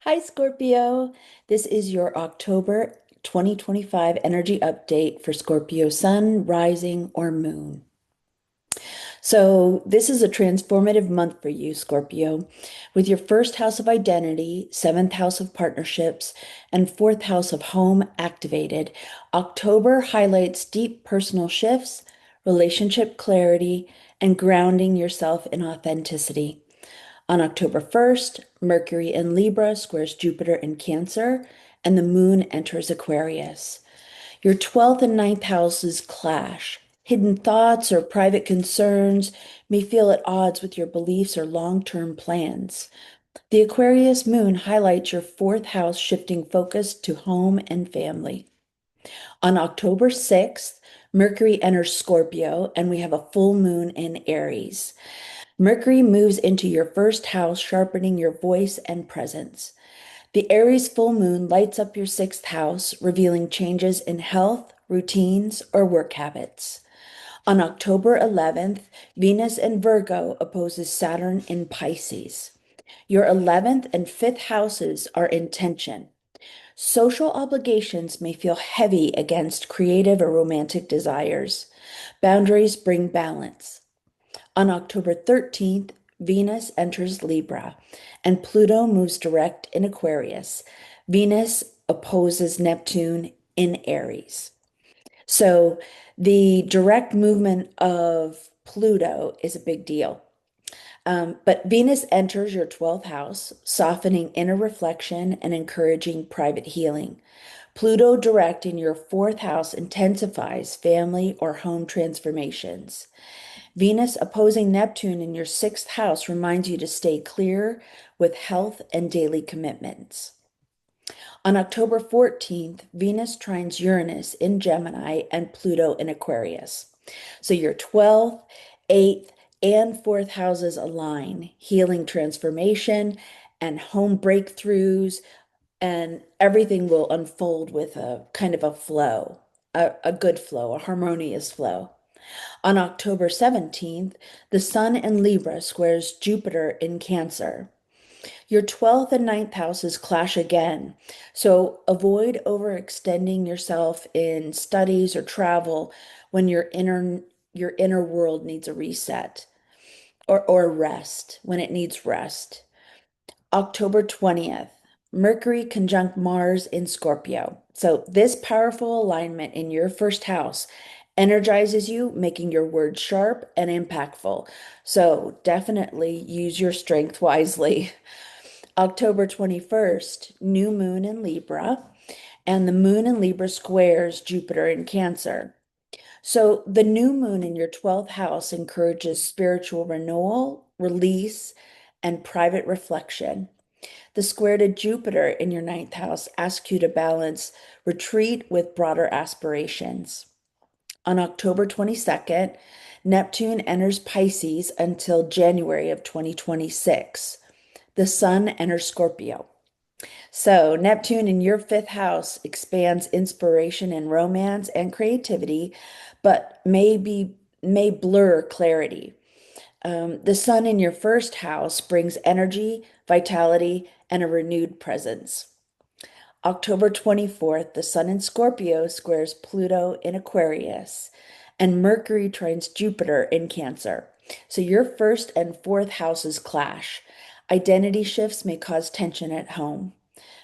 Hi, Scorpio. This is your October 2025 energy update for Scorpio sun, rising, or moon. So, this is a transformative month for you, Scorpio, with your first house of identity, seventh house of partnerships, and fourth house of home activated. October highlights deep personal shifts, relationship clarity, and grounding yourself in authenticity. On October 1st, Mercury in Libra squares Jupiter in Cancer, and the moon enters Aquarius. Your 12th and ninth houses clash. Hidden thoughts or private concerns may feel at odds with your beliefs or long term plans. The Aquarius moon highlights your fourth house shifting focus to home and family. On October 6th, Mercury enters Scorpio, and we have a full moon in Aries. Mercury moves into your first house, sharpening your voice and presence. The Aries full moon lights up your sixth house, revealing changes in health, routines, or work habits. On October 11th, Venus in Virgo opposes Saturn in Pisces. Your 11th and 5th houses are in tension. Social obligations may feel heavy against creative or romantic desires. Boundaries bring balance. On October 13th, Venus enters Libra and Pluto moves direct in Aquarius. Venus opposes Neptune in Aries. So the direct movement of Pluto is a big deal. But Venus enters your 12th house, softening inner reflection and encouraging private healing. Pluto direct in your fourth house intensifies family or home transformations. Venus opposing Neptune in your sixth house reminds you to stay clear with health and daily commitments. On October 14th, Venus trines Uranus in Gemini and Pluto in Aquarius. So your 12th, 8th, and 4th houses align, healing transformation and home breakthroughs, and everything will unfold with a kind of a flow, a good flow, a harmonious flow. On October 17th, the Sun in Libra squares Jupiter in Cancer. Your 12th and ninth houses clash again, so avoid overextending yourself in studies or travel when your inner world needs a reset or rest, when it needs rest. October 20th, Mercury conjunct Mars in Scorpio. So, this powerful alignment in your first house energizes you, making your words sharp and impactful. So, definitely use your strength wisely. October 21st, new moon in Libra, and the moon in Libra squares Jupiter in Cancer. So, the new moon in your 12th house encourages spiritual renewal, release, and private reflection. The square to Jupiter in your ninth house asks you to balance retreat with broader aspirations. On October 22nd, Neptune enters Pisces until January of 2026. The sun enters Scorpio. So, Neptune in your fifth house expands inspiration and romance and creativity, but may blur clarity. The sun in your first house brings energy, vitality, and a renewed presence. October 24th, the sun in Scorpio squares Pluto in Aquarius, and Mercury trines Jupiter in Cancer. So your first and fourth houses clash. Identity shifts may cause tension at home.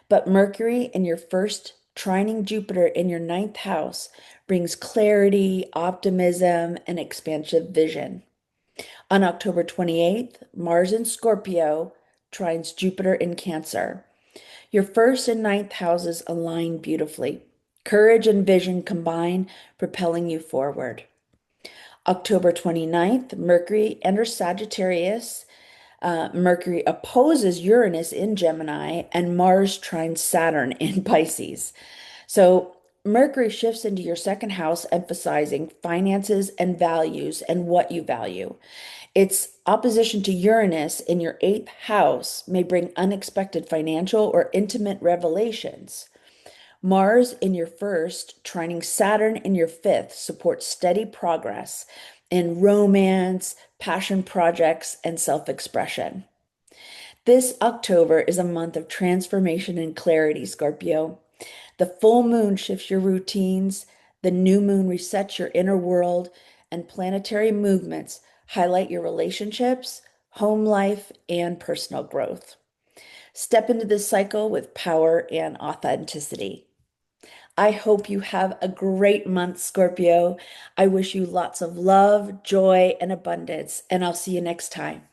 But Mercury in your first, trining Jupiter in your ninth house, brings clarity, optimism, and expansive vision. On October 28th, Mars in Scorpio trines Jupiter in Cancer. Your first and ninth houses align beautifully. Courage and vision combine, propelling you forward. October 29th, Mercury enters Sagittarius. Mercury opposes Uranus in Gemini, and Mars trines Saturn in Pisces. So, Mercury shifts into your second house, emphasizing finances and values and what you value. Its opposition to Uranus in your eighth house may bring unexpected financial or intimate revelations. Mars in your first, trining Saturn in your fifth, supports steady progress in romance, passion projects, and self expression. This October is a month of transformation and clarity, Scorpio. The full moon shifts your routines, the new moon resets your inner world, and planetary movements highlight your relationships, home life, and personal growth. Step into this cycle with power and authenticity. I hope you have a great month, Scorpio. I wish you lots of love, joy, and abundance, and I'll see you next time.